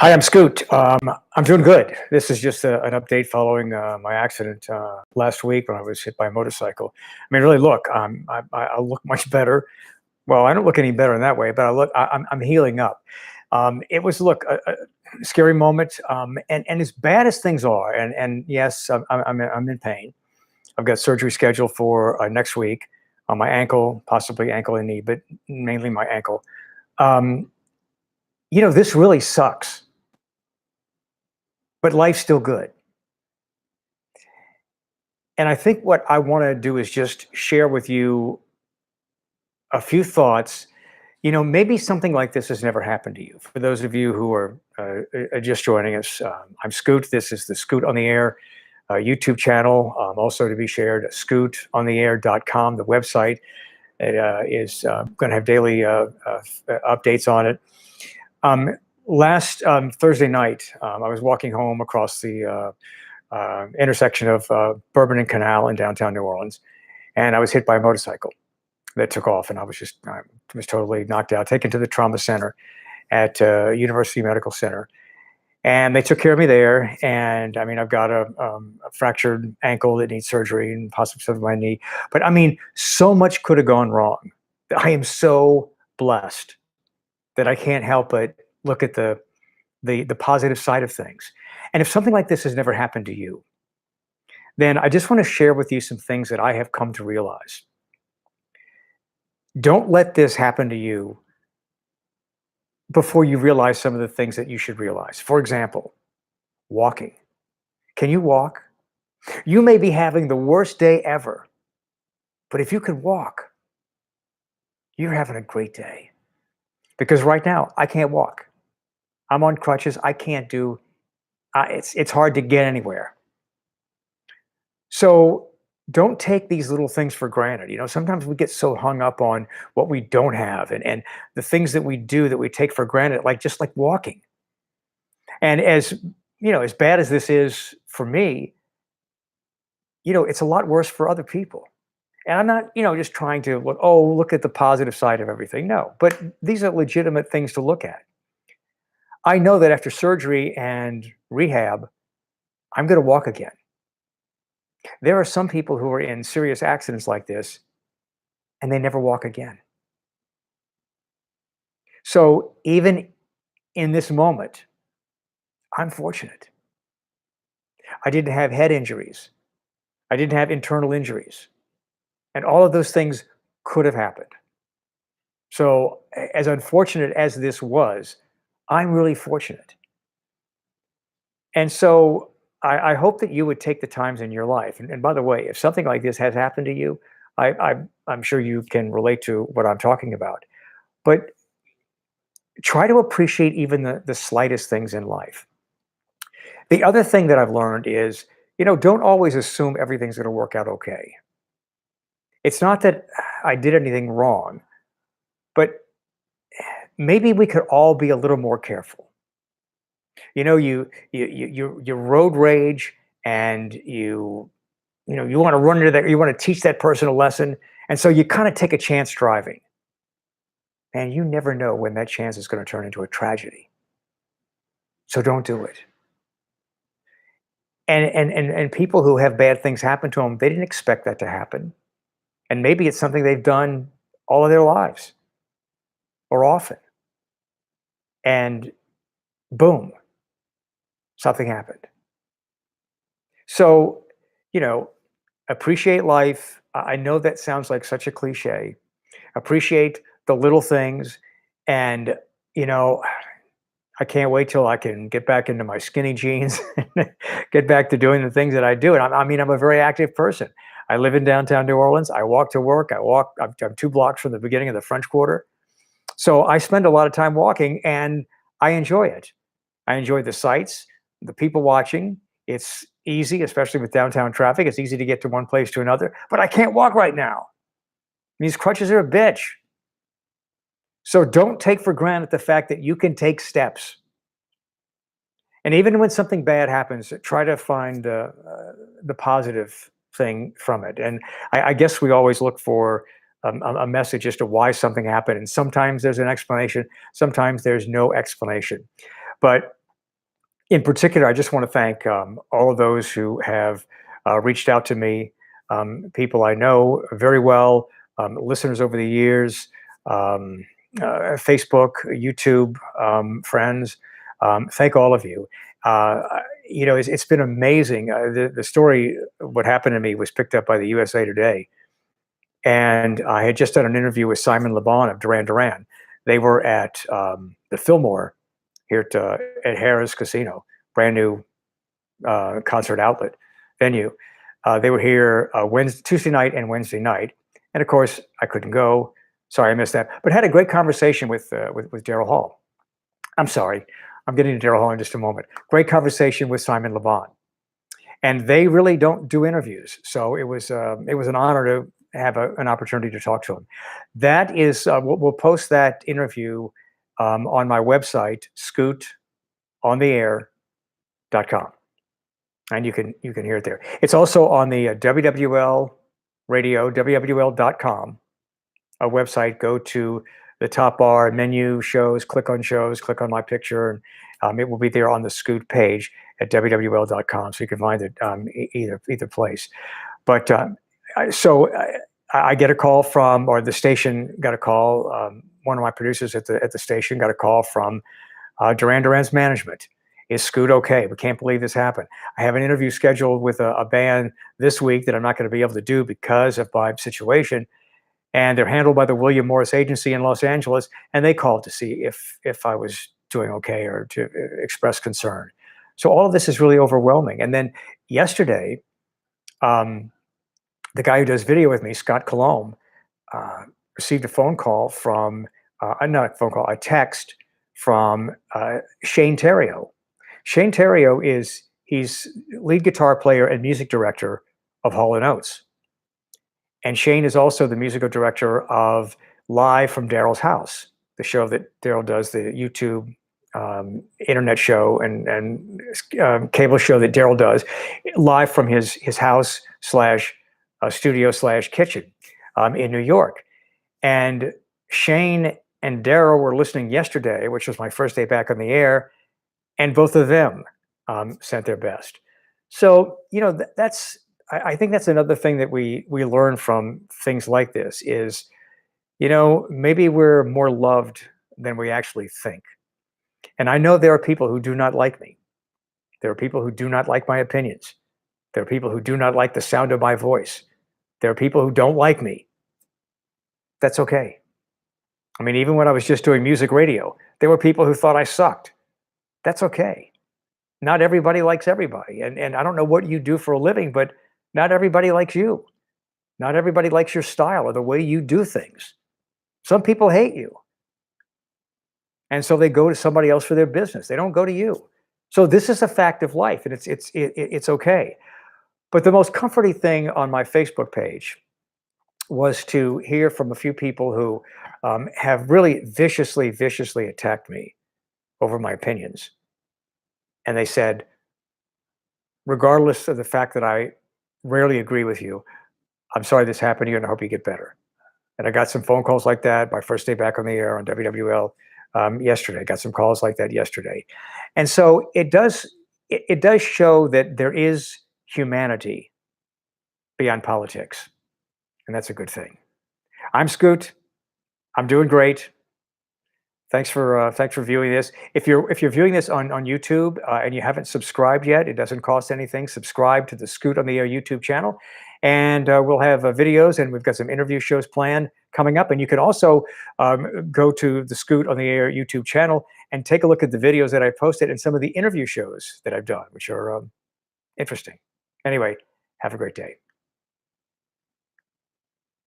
Hi, I'm Scoot. I'm doing good. This is just an update following my accident last week when I was hit by a motorcycle. I mean, really, look, I look much better. Well, I don't look any better in that way, but I'm healing up. It was, look, a scary moment, and as bad as things are, and yes, I'm in pain. I've got surgery scheduled for next week on my ankle, possibly ankle and knee, but mainly my ankle. Um, this really sucks, but life's still good. And I think what I want to do is just share with you a few thoughts. Maybe something like this has never happened to you. For those of you who are just joining us, I'm Scoot. This is the Scoot on the Air YouTube channel, also to be shared, scootontheair.com, the website. It is going to have daily updates on it. Last Thursday night, I was walking home across the intersection of Bourbon and Canal in downtown New Orleans, and I was hit by a motorcycle that took off, and I was totally knocked out, taken to the trauma center at University Medical Center, and they took care of me there. And I mean, I've got a fractured ankle that needs surgery and possibly some of my knee, but I mean, so much could have gone wrong. I am so blessed that I can't help but look at the positive side of things. And if something like this has never happened to you, then I just want to share with you some things that I have come to realize. Don't let this happen to you before you realize some of the things that you should realize. For example, walking. Can you walk? You may be having the worst day ever, but if you could walk, you're having a great day. Because right now, I can't walk. I'm on crutches. I can't do, it's hard to get anywhere. So don't take these little things for granted. Sometimes we get so hung up on what we don't have and the things that we do that we take for granted, just like walking. And as bad as this is for me, it's a lot worse for other people. And I'm not, just trying to look at the positive side of everything. No, but these are legitimate things to look at. I know that after surgery and rehab, I'm going to walk again. There are some people who are in serious accidents like this, and they never walk again. So even in this moment, I'm fortunate. I didn't have head injuries. I didn't have internal injuries. And all of those things could have happened. So as unfortunate as this was, I'm really fortunate. And so I hope that you would take the times in your life. And by the way, if something like this has happened to you, I'm sure you can relate to what I'm talking about. But try to appreciate even the slightest things in life. The other thing that I've learned is, don't always assume everything's going to work out okay. It's not that I did anything wrong, but maybe we could all be a little more careful. You road rage, and you want to run into that, you want to teach that person a lesson, and so you kind of take a chance driving. And you never know when that chance is going to turn into a tragedy. So don't do it. And people who have bad things happen to them, they didn't expect that to happen. And maybe it's something they've done all of their lives or often. And boom, something happened. So, appreciate life. I know that sounds like such a cliche. Appreciate the little things. And, I can't wait till I can get back into my skinny jeans, get back to doing the things that I do. And I'm a very active person. I live in downtown New Orleans. I walk to work. I'm 2 blocks from the beginning of the French Quarter. So I spend a lot of time walking, and I enjoy it. I enjoy the sights, the people watching. It's easy, especially with downtown traffic. It's easy to get to one place to another, but I can't walk right now. These crutches are a bitch. So don't take for granted the fact that you can take steps. And even when something bad happens, try to find the positive thing from it. And I guess we always look for a message as to why something happened. And sometimes there's an explanation. Sometimes there's no explanation. But In particular, I just want to thank all of those who have reached out to me, people I know very well, listeners over the years, um, Facebook, YouTube, friends. Thank all of you. It's been amazing. The story, what happened to me, was picked up by the USA Today, and I had just done an interview with Simon Le Bon of Duran Duran. They were at the Fillmore here at Harrah's Casino, brand new concert outlet venue. They were here Tuesday night and Wednesday night, and of course I couldn't go. Sorry, I missed that. But had a great conversation with Daryl Hall. I'm sorry, I'm getting to Daryl Hall in just a moment. Great conversation with Simon Le Bon, and they really don't do interviews, so it was an honor to have an opportunity to talk to him. That is, we'll post that interview on my website, scootontheair.com, and you can hear it there. It's also on the WWL radio, WWL.com, a website. Go to the top bar, menu, shows, click on my picture, and it will be there on the Scoot page at WWL.com, so you can find it either place. But I get a call from, or the station got a call. One of my producers at the station got a call from Duran Duran's management. Is Scoot okay? We can't believe this happened. I have an interview scheduled with a band this week that I'm not going to be able to do because of my situation. And they're handled by the William Morris Agency in Los Angeles. And they called to see if I was doing okay or to express concern. So all of this is really overwhelming. And then yesterday, the guy who does video with me, Scott Colomb, received a phone call from, not a phone call, a text from Shane Theriot. Shane Theriot he's lead guitar player and music director of Hall & Oates. And Shane is also the musical director of Live from Daryl's House, the show that Daryl does, the YouTube internet show and cable show that Daryl does, live from his house slash studio slash kitchen in New York. And Shane and Daryl were listening yesterday, which was my first day back on the air, and both of them sent their best. So, I think that's another thing that we learn from things like this is, maybe we're more loved than we actually think. And I know there are people who do not like me. There are people who do not like my opinions. There are people who do not like the sound of my voice. There are people who don't like me. That's okay. I mean, even when I was just doing music radio, there were people who thought I sucked. That's okay. Not everybody likes everybody. And I don't know what you do for a living, but not everybody likes you. Not everybody likes your style or the way you do things. Some people hate you. And so they go to somebody else for their business. They don't go to you. So this is a fact of life, and it's okay. But the most comforting thing on my Facebook page was to hear from a few people who have really viciously attacked me over my opinions. And they said, regardless of the fact that I rarely agree with you, I'm sorry this happened to you and I hope you get better. And I got some phone calls like that my first day back on the air on WWL yesterday. Got some calls like that yesterday. And so it does show that there is humanity beyond politics. And that's a good thing. I'm Scoot. I'm doing great. Thanks for viewing this. If you're viewing this on YouTube and you haven't subscribed yet, it doesn't cost anything. Subscribe to the Scoot on the Air YouTube channel, and we'll have videos, and we've got some interview shows planned coming up. And you can also go to the Scoot on the Air YouTube channel and take a look at the videos that I posted and some of the interview shows that I've done, which are interesting. Anyway, have a great day.